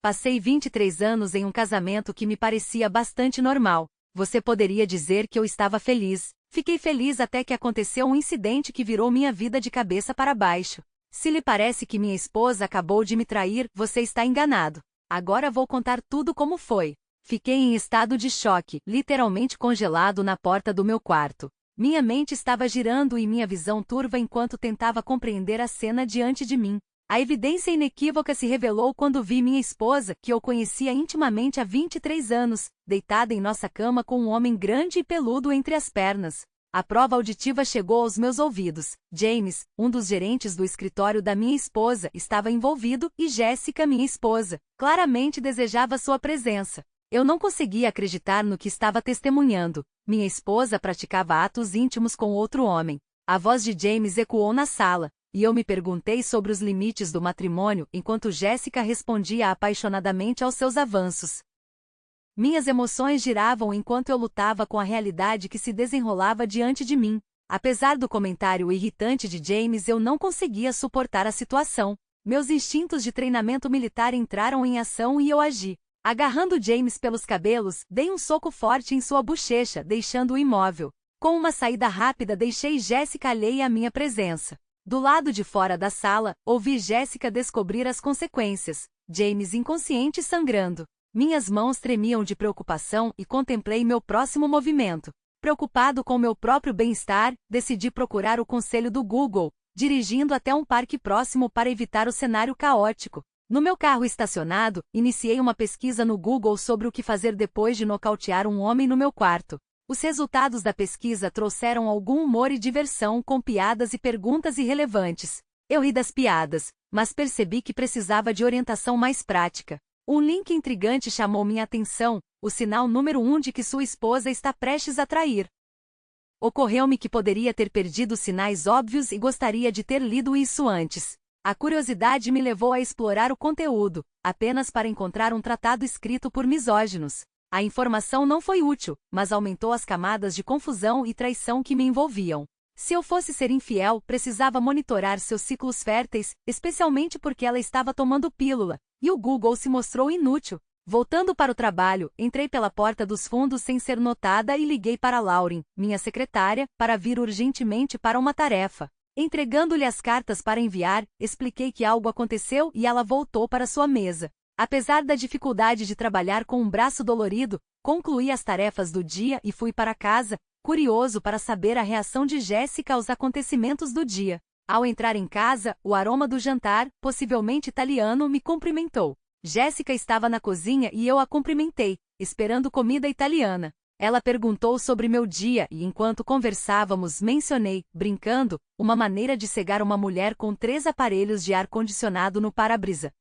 Passei 23 anos em um casamento que me parecia bastante normal. Você poderia dizer que eu estava feliz. Fiquei feliz até que aconteceu um incidente que virou minha vida de cabeça para baixo. Se lhe parece que minha esposa acabou de me trair, você está enganado. Agora vou contar tudo como foi. Fiquei em estado de choque, literalmente congelado na porta do meu quarto. Minha mente estava girando e minha visão turva enquanto tentava compreender a cena diante de mim. A evidência inequívoca se revelou quando vi minha esposa, que eu conhecia intimamente há 23 anos, deitada em nossa cama com um homem grande e peludo entre as pernas. A prova auditiva chegou aos meus ouvidos. James, um dos gerentes do escritório da minha esposa, estava envolvido e Jéssica, minha esposa, claramente desejava sua presença. Eu não conseguia acreditar no que estava testemunhando. Minha esposa praticava atos íntimos com outro homem. A voz de James ecoou na sala, e eu me perguntei sobre os limites do matrimônio enquanto Jéssica respondia apaixonadamente aos seus avanços. Minhas emoções giravam enquanto eu lutava com a realidade que se desenrolava diante de mim. Apesar do comentário irritante de James, eu não conseguia suportar a situação. Meus instintos de treinamento militar entraram em ação e eu agi. Agarrando James pelos cabelos, dei um soco forte em sua bochecha, deixando-o imóvel. Com uma saída rápida, deixei Jéssica alheia à minha presença. Do lado de fora da sala, ouvi Jéssica descobrir as consequências. James inconsciente e sangrando. Minhas mãos tremiam de preocupação e contemplei meu próximo movimento. Preocupado com meu próprio bem-estar, decidi procurar o conselho do Google, dirigindo até um parque próximo para evitar o cenário caótico. No meu carro estacionado, iniciei uma pesquisa no Google sobre o que fazer depois de nocautear um homem no meu quarto. Os resultados da pesquisa trouxeram algum humor e diversão com piadas e perguntas irrelevantes. Eu ri das piadas, mas percebi que precisava de orientação mais prática. Um link intrigante chamou minha atenção, o sinal número 1 de que sua esposa está prestes a trair. Ocorreu-me que poderia ter perdido sinais óbvios e gostaria de ter lido isso antes. A curiosidade me levou a explorar o conteúdo, apenas para encontrar um tratado escrito por misóginos. A informação não foi útil, mas aumentou as camadas de confusão e traição que me envolviam. Se eu fosse ser infiel, precisava monitorar seus ciclos férteis, especialmente porque ela estava tomando pílula, e o Google se mostrou inútil. Voltando para o trabalho, entrei pela porta dos fundos sem ser notada e liguei para Lauren, minha secretária, para vir urgentemente para uma tarefa. Entregando-lhe as cartas para enviar, expliquei que algo aconteceu e ela voltou para sua mesa. Apesar da dificuldade de trabalhar com um braço dolorido, concluí as tarefas do dia e fui para casa, curioso para saber a reação de Jéssica aos acontecimentos do dia. Ao entrar em casa, o aroma do jantar, possivelmente italiano, me cumprimentou. Jéssica estava na cozinha e eu a cumprimentei, esperando comida italiana. Ela perguntou sobre meu dia e enquanto conversávamos mencionei, brincando, uma maneira de cegar uma mulher com 3 aparelhos de ar-condicionado no para-brisa.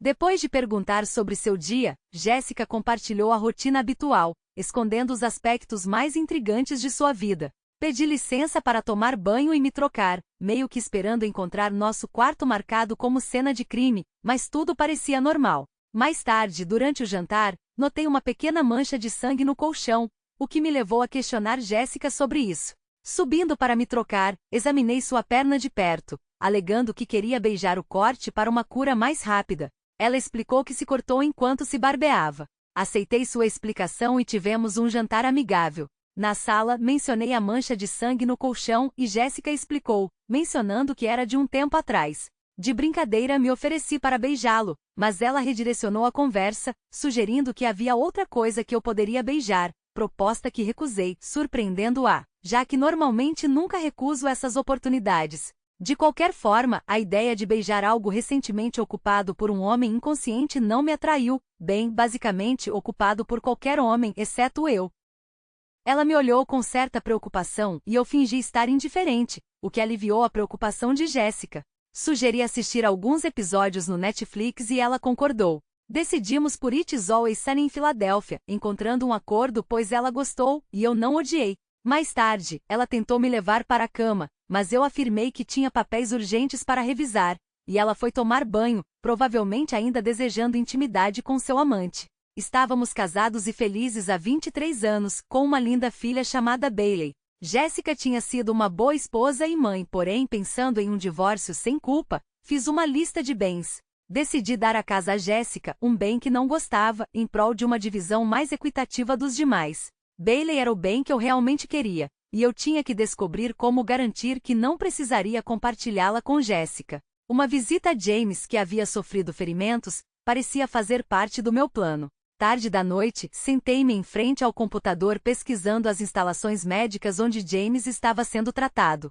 Depois de perguntar sobre seu dia, Jéssica compartilhou a rotina habitual, escondendo os aspectos mais intrigantes de sua vida. Pedi licença para tomar banho e me trocar, meio que esperando encontrar nosso quarto marcado como cena de crime, mas tudo parecia normal. Mais tarde, durante o jantar, notei uma pequena mancha de sangue no colchão, o que me levou a questionar Jéssica sobre isso. Subindo para me trocar, examinei sua perna de perto, alegando que queria beijar o corte para uma cura mais rápida. Ela explicou que se cortou enquanto se barbeava. Aceitei sua explicação e tivemos um jantar amigável. Na sala, mencionei a mancha de sangue no colchão e Jéssica explicou, mencionando que era de um tempo atrás. De brincadeira me ofereci para beijá-lo, mas ela redirecionou a conversa, sugerindo que havia outra coisa que eu poderia beijar, proposta que recusei, surpreendendo-a, já que normalmente nunca recuso essas oportunidades. De qualquer forma, a ideia de beijar algo recentemente ocupado por um homem inconsciente não me atraiu, bem, basicamente ocupado por qualquer homem, exceto eu. Ela me olhou com certa preocupação e eu fingi estar indiferente, o que aliviou a preocupação de Jéssica. Sugeri assistir alguns episódios no Netflix e ela concordou. Decidimos por It Is Always Sunny em Filadélfia, encontrando um acordo pois ela gostou, e eu não odiei. Mais tarde, ela tentou me levar para a cama, mas eu afirmei que tinha papéis urgentes para revisar, e ela foi tomar banho, provavelmente ainda desejando intimidade com seu amante. Estávamos casados e felizes há 23 anos, com uma linda filha chamada Bailey. Jéssica tinha sido uma boa esposa e mãe, porém, pensando em um divórcio sem culpa, fiz uma lista de bens. Decidi dar à casa a Jessica, um bem que não gostava, em prol de uma divisão mais equitativa dos demais. Bailey era o bem que eu realmente queria, e eu tinha que descobrir como garantir que não precisaria compartilhá-la com Jessica. Uma visita a James, que havia sofrido ferimentos, parecia fazer parte do meu plano. Tarde da noite, sentei-me em frente ao computador pesquisando as instalações médicas onde James estava sendo tratado.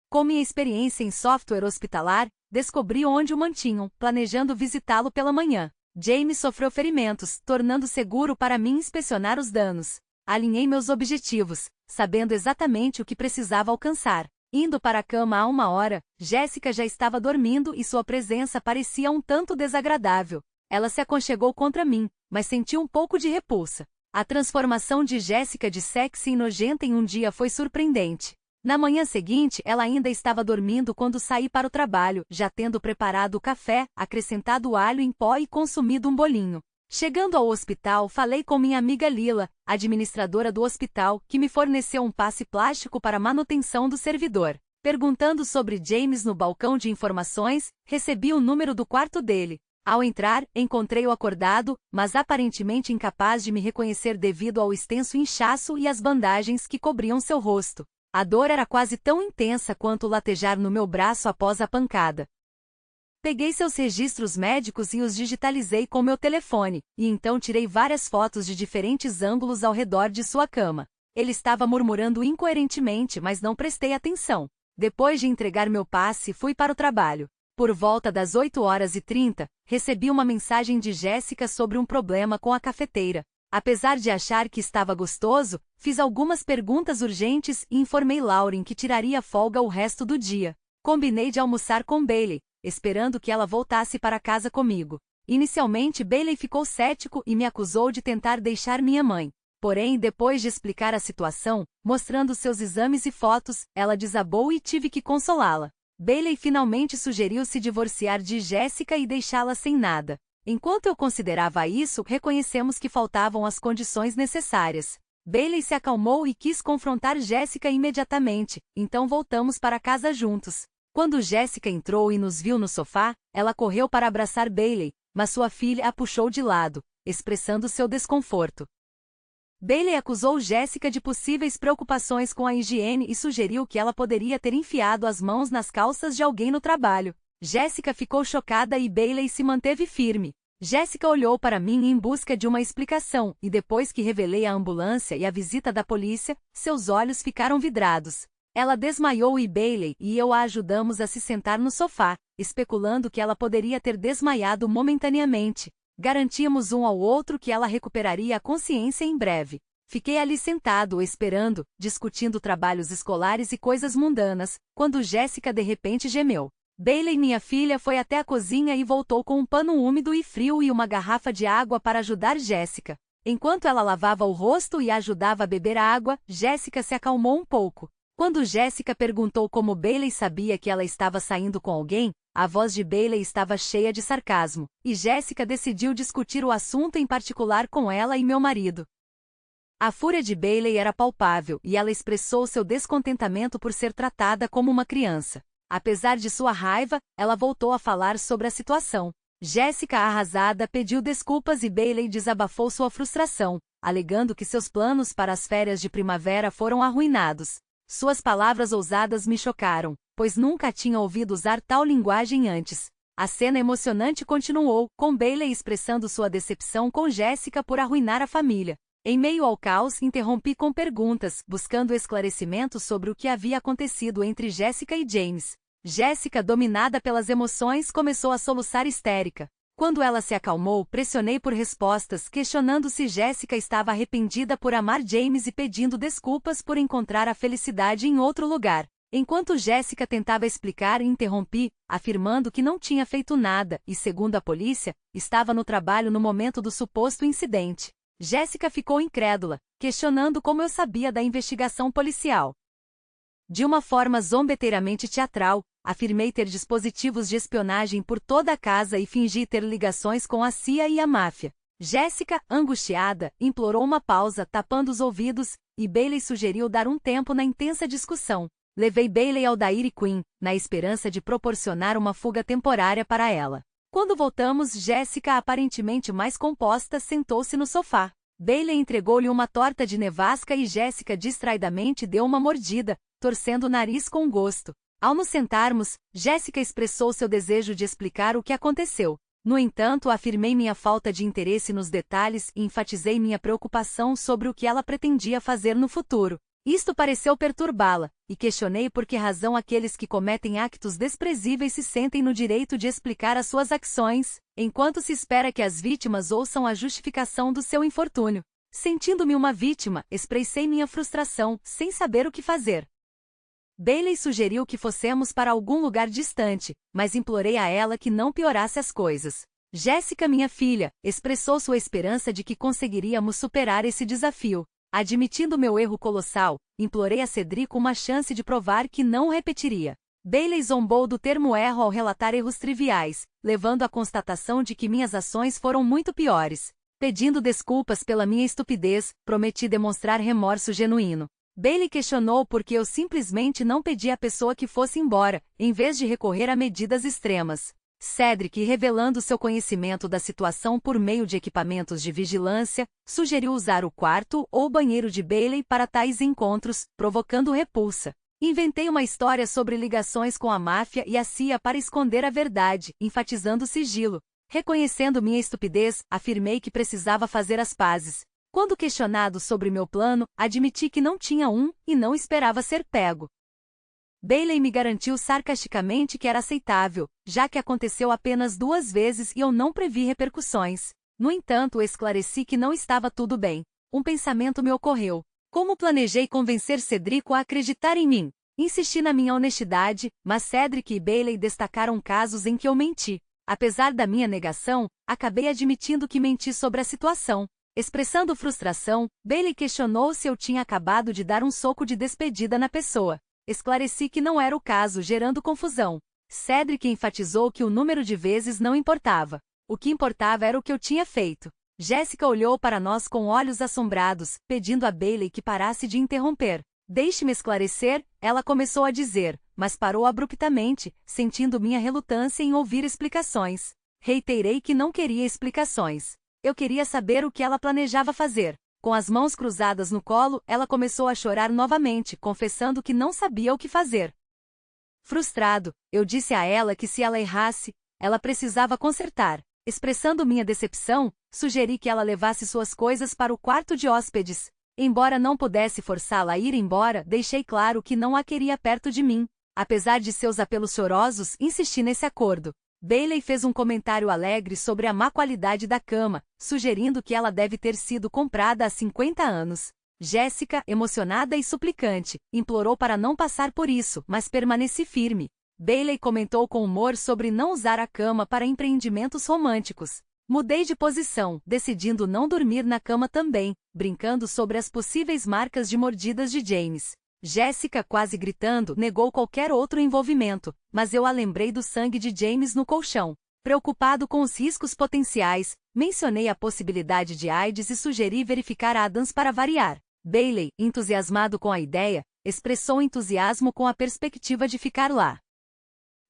Com minha experiência em software hospitalar, descobri onde o mantinham, planejando visitá-lo pela manhã. James sofreu ferimentos, tornando seguro para mim inspecionar os danos. Alinhei meus objetivos, sabendo exatamente o que precisava alcançar. Indo para a cama há 1 hora, Jessica já estava dormindo e sua presença parecia um tanto desagradável. Ela se aconchegou contra mim, mas senti um pouco de repulsa. A transformação de Jessica de sexy e nojenta em um dia foi surpreendente. Na manhã seguinte, ela ainda estava dormindo quando saí para o trabalho, já tendo preparado o café, acrescentado alho em pó e consumido um bolinho. Chegando ao hospital, falei com minha amiga Lila, administradora do hospital, que me forneceu um passe plástico para manutenção do servidor. Perguntando sobre James no balcão de informações, recebi o número do quarto dele. Ao entrar, encontrei-o acordado, mas aparentemente incapaz de me reconhecer devido ao extenso inchaço e às bandagens que cobriam seu rosto. A dor era quase tão intensa quanto o latejar no meu braço após a pancada. Peguei seus registros médicos e os digitalizei com meu telefone, e então tirei várias fotos de diferentes ângulos ao redor de sua cama. Ele estava murmurando incoerentemente, mas não prestei atenção. Depois de entregar meu passe, fui para o trabalho. Por volta das 8h30, recebi uma mensagem de Jessica sobre um problema com a cafeteira. Apesar de achar que estava gostoso, fiz algumas perguntas urgentes e informei Lauren que tiraria folga o resto do dia. Combinei de almoçar com Bailey, esperando que ela voltasse para casa comigo. Inicialmente, Bailey ficou cético e me acusou de tentar deixar minha mãe. Porém, depois de explicar a situação, mostrando seus exames e fotos, ela desabou e tive que consolá-la. Bailey finalmente sugeriu se divorciar de Jessica e deixá-la sem nada. Enquanto eu considerava isso, reconhecemos que faltavam as condições necessárias. Bailey se acalmou e quis confrontar Jessica imediatamente, então voltamos para casa juntos. Quando Jessica entrou e nos viu no sofá, ela correu para abraçar Bailey, mas sua filha a puxou de lado, expressando seu desconforto. Bailey acusou Jessica de possíveis preocupações com a higiene e sugeriu que ela poderia ter enfiado as mãos nas calças de alguém no trabalho. Jessica ficou chocada e Bailey se manteve firme. Jessica olhou para mim em busca de uma explicação, e depois que revelei a ambulância e a visita da polícia, seus olhos ficaram vidrados. Ela desmaiou e Bailey e eu a ajudamos a se sentar no sofá, especulando que ela poderia ter desmaiado momentaneamente. Garantimos um ao outro que ela recuperaria a consciência em breve. Fiquei ali sentado esperando, discutindo trabalhos escolares e coisas mundanas, quando Jessica de repente gemeu. Bailey, minha filha, foi até a cozinha e voltou com um pano úmido e frio e uma garrafa de água para ajudar Jessica. Enquanto ela lavava o rosto e a ajudava a beber a água, Jessica se acalmou um pouco. Quando Jessica perguntou como Bailey sabia que ela estava saindo com alguém, a voz de Bailey estava cheia de sarcasmo, e Jessica decidiu discutir o assunto em particular com ela e meu marido. A fúria de Bailey era palpável e ela expressou seu descontentamento por ser tratada como uma criança. Apesar de sua raiva, ela voltou a falar sobre a situação. Jessica, arrasada, pediu desculpas e Bailey desabafou sua frustração, alegando que seus planos para as férias de primavera foram arruinados. Suas palavras ousadas me chocaram, pois nunca tinha ouvido usar tal linguagem antes. A cena emocionante continuou, com Bailey expressando sua decepção com Jessica por arruinar a família. Em meio ao caos, interrompi com perguntas, buscando esclarecimentos sobre o que havia acontecido entre Jessica e James. Jessica, dominada pelas emoções, começou a soluçar histérica. Quando ela se acalmou, pressionei por respostas, questionando se Jessica estava arrependida por amar James e pedindo desculpas por encontrar a felicidade em outro lugar. Enquanto Jessica tentava explicar, interrompi, afirmando que não tinha feito nada e, segundo a polícia, estava no trabalho no momento do suposto incidente. Jessica ficou incrédula, questionando como eu sabia da investigação policial. De uma forma zombeteiramente teatral, afirmei ter dispositivos de espionagem por toda a casa e fingi ter ligações com a CIA e a máfia. Jessica, angustiada, implorou uma pausa, tapando os ouvidos, e Bailey sugeriu dar um tempo na intensa discussão. Levei Bailey ao Dairy Queen, na esperança de proporcionar uma fuga temporária para ela. Quando voltamos, Jéssica, aparentemente mais composta, sentou-se no sofá. Bailey entregou-lhe uma torta de nevasca e Jéssica distraidamente deu uma mordida, torcendo o nariz com gosto. Ao nos sentarmos, Jéssica expressou seu desejo de explicar o que aconteceu. No entanto, afirmei minha falta de interesse nos detalhes e enfatizei minha preocupação sobre o que ela pretendia fazer no futuro. Isto pareceu perturbá-la, e questionei por que razão aqueles que cometem actos desprezíveis se sentem no direito de explicar as suas ações, enquanto se espera que as vítimas ouçam a justificação do seu infortúnio. Sentindo-me uma vítima, expressei minha frustração, sem saber o que fazer. Bailey sugeriu que fossemos para algum lugar distante, mas implorei a ela que não piorasse as coisas. Jéssica, minha filha, expressou sua esperança de que conseguiríamos superar esse desafio. Admitindo meu erro colossal, implorei a Cedrico uma chance de provar que não o repetiria. Bailey zombou do termo erro ao relatar erros triviais, levando à constatação de que minhas ações foram muito piores. Pedindo desculpas pela minha estupidez, prometi demonstrar remorso genuíno. Bailey questionou por que eu simplesmente não pedi à pessoa que fosse embora, em vez de recorrer a medidas extremas. Cedric, revelando seu conhecimento da situação por meio de equipamentos de vigilância, sugeriu usar o quarto ou banheiro de Bailey para tais encontros, provocando repulsa. Inventei uma história sobre ligações com a máfia e a CIA para esconder a verdade, enfatizando o sigilo. Reconhecendo minha estupidez, afirmei que precisava fazer as pazes. Quando questionado sobre meu plano, admiti que não tinha um e não esperava ser pego. Bailey me garantiu sarcasticamente que era aceitável, já que aconteceu apenas 2 vezes e eu não previ repercussões. No entanto, esclareci que não estava tudo bem. Um pensamento me ocorreu. Como planejei convencer Cedrico a acreditar em mim? Insisti na minha honestidade, mas Cedric e Bailey destacaram casos em que eu menti. Apesar da minha negação, acabei admitindo que menti sobre a situação. Expressando frustração, Bailey questionou se eu tinha acabado de dar um soco de despedida na pessoa. Esclareci que não era o caso, gerando confusão. Cedric enfatizou que o número de vezes não importava. O que importava era o que eu tinha feito. Jéssica olhou para nós com olhos assombrados, pedindo a Bailey que parasse de interromper. Deixe-me esclarecer, ela começou a dizer, mas parou abruptamente, sentindo minha relutância em ouvir explicações. Reiterei que não queria explicações. Eu queria saber o que ela planejava fazer. Com as mãos cruzadas no colo, ela começou a chorar novamente, confessando que não sabia o que fazer. Frustrado, eu disse a ela que se ela errasse, ela precisava consertar. Expressando minha decepção, sugeri que ela levasse suas coisas para o quarto de hóspedes. Embora não pudesse forçá-la a ir embora, deixei claro que não a queria perto de mim. Apesar de seus apelos chorosos, insisti nesse acordo. Bailey fez um comentário alegre sobre a má qualidade da cama, sugerindo que ela deve ter sido comprada há 50 anos. Jéssica, emocionada e suplicante, implorou para não passar por isso, mas permaneci firme. Bailey comentou com humor sobre não usar a cama para empreendimentos românticos. Mudei de posição, decidindo não dormir na cama também, brincando sobre as possíveis marcas de mordidas de James. Jéssica, quase gritando, negou qualquer outro envolvimento, mas eu a lembrei do sangue de James no colchão. Preocupado com os riscos potenciais, mencionei a possibilidade de AIDS e sugeri verificar Adams para variar. Bailey, entusiasmado com a ideia, expressou entusiasmo com a perspectiva de ficar lá.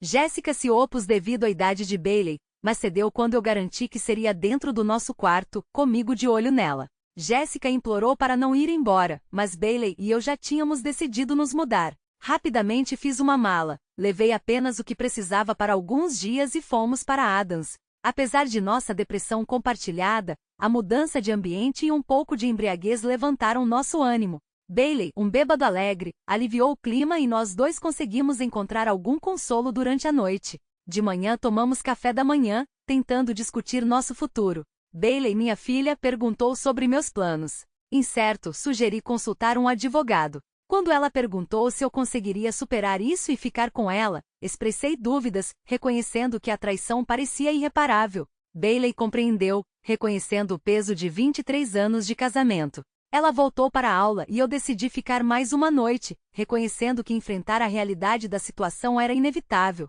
Jéssica se opôs devido à idade de Bailey, mas cedeu quando eu garanti que seria dentro do nosso quarto, comigo de olho nela. Jéssica implorou para não ir embora, mas Bailey e eu já tínhamos decidido nos mudar. Rapidamente fiz uma mala, levei apenas o que precisava para alguns dias e fomos para Adams. Apesar de nossa depressão compartilhada, a mudança de ambiente e um pouco de embriaguez levantaram nosso ânimo. Bailey, um bêbado alegre, aliviou o clima e nós dois conseguimos encontrar algum consolo durante a noite. De manhã tomamos café da manhã, tentando discutir nosso futuro. Bailey, minha filha, perguntou sobre meus planos. Incerto, sugeri consultar um advogado. Quando ela perguntou se eu conseguiria superar isso e ficar com ela, expressei dúvidas, reconhecendo que a traição parecia irreparável. Bailey compreendeu, reconhecendo o peso de 23 anos de casamento. Ela voltou para a aula e eu decidi ficar mais uma noite, reconhecendo que enfrentar a realidade da situação era inevitável.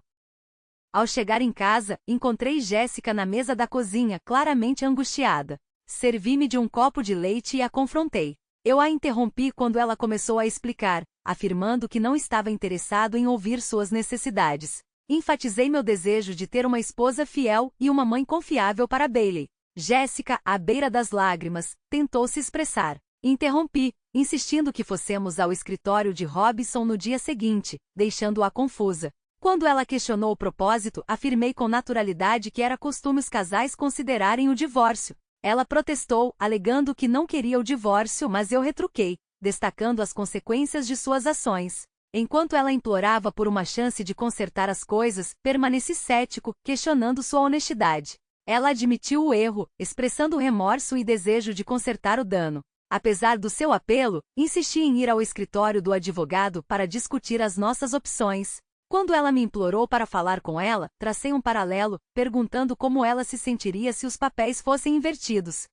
Ao chegar em casa, encontrei Jéssica na mesa da cozinha, claramente angustiada. Servi-me de um copo de leite e a confrontei. Eu a interrompi quando ela começou a explicar, afirmando que não estava interessado em ouvir suas necessidades. Enfatizei meu desejo de ter uma esposa fiel e uma mãe confiável para Bailey. Jéssica, à beira das lágrimas, tentou se expressar. Interrompi, insistindo que fossemos ao escritório de Robinson no dia seguinte, deixando-a confusa. Quando ela questionou o propósito, afirmei com naturalidade que era costume os casais considerarem o divórcio. Ela protestou, alegando que não queria o divórcio, mas eu retruquei, destacando as consequências de suas ações. Enquanto ela implorava por uma chance de consertar as coisas, permaneci cético, questionando sua honestidade. Ela admitiu o erro, expressando remorso e desejo de consertar o dano. Apesar do seu apelo, insisti em ir ao escritório do advogado para discutir as nossas opções. Quando ela me implorou para falar com ela, tracei um paralelo, perguntando como ela se sentiria se os papéis fossem invertidos.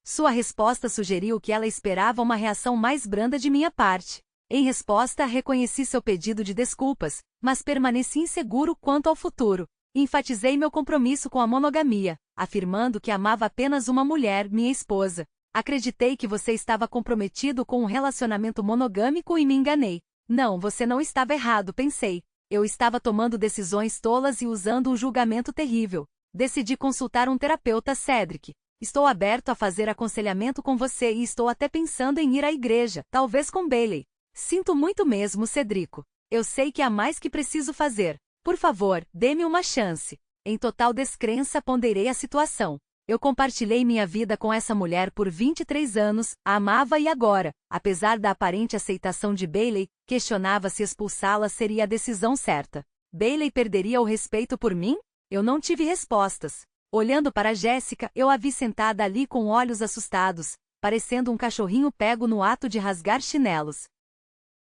Sua resposta sugeriu que ela esperava uma reação mais branda de minha parte. Em resposta, reconheci seu pedido de desculpas, mas permaneci inseguro quanto ao futuro. Enfatizei meu compromisso com a monogamia, afirmando que amava apenas uma mulher, minha esposa. Acreditei que você estava comprometido com um relacionamento monogâmico e me enganei. Não, você não estava errado, pensei. Eu estava tomando decisões tolas e usando um julgamento terrível. Decidi consultar um terapeuta, Cedric. Estou aberto a fazer aconselhamento com você e estou até pensando em ir à igreja, talvez com Bailey. Sinto muito mesmo, Cedrico. Eu sei que há mais que preciso fazer. Por favor, dê-me uma chance. Em total descrença, ponderei a situação. Eu compartilhei minha vida com essa mulher por 23 anos, a amava e agora, apesar da aparente aceitação de Bailey, questionava se expulsá-la seria a decisão certa. Bailey perderia o respeito por mim? Eu não tive respostas. Olhando para Jéssica, eu a vi sentada ali com olhos assustados, parecendo um cachorrinho pego no ato de rasgar chinelos.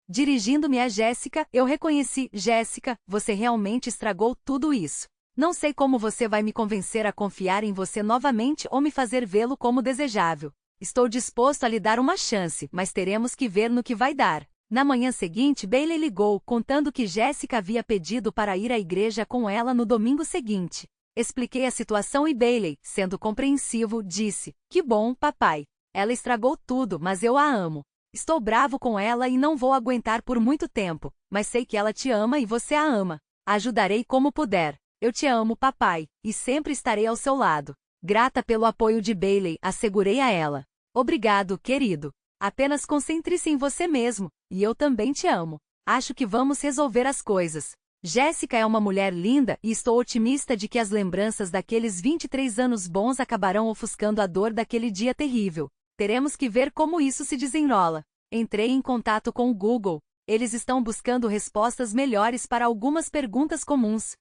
Dirigindo-me a Jéssica, eu reconheci, Jéssica, você realmente estragou tudo isso. Não sei como você vai me convencer a confiar em você novamente ou me fazer vê-lo como desejável. Estou disposto a lhe dar uma chance, mas teremos que ver no que vai dar. Na manhã seguinte, Bailey ligou, contando que Jéssica havia pedido para ir à igreja com ela no domingo seguinte. Expliquei a situação e Bailey, sendo compreensivo, disse: "Que bom, papai. Ela estragou tudo, mas eu a amo. Estou bravo com ela e não vou aguentar por muito tempo, mas sei que ela te ama e você a ama. Ajudarei como puder. Eu te amo, papai, e sempre estarei ao seu lado." Grata pelo apoio de Bailey, assegurei a ela. "Obrigado, querido. Apenas concentre-se em você mesmo, e eu também te amo. Acho que vamos resolver as coisas. Jéssica é uma mulher linda e estou otimista de que as lembranças daqueles 23 anos bons acabarão ofuscando a dor daquele dia terrível. Teremos que ver como isso se desenrola." Entrei em contato com o Google. Eles estão buscando respostas melhores para algumas perguntas comuns.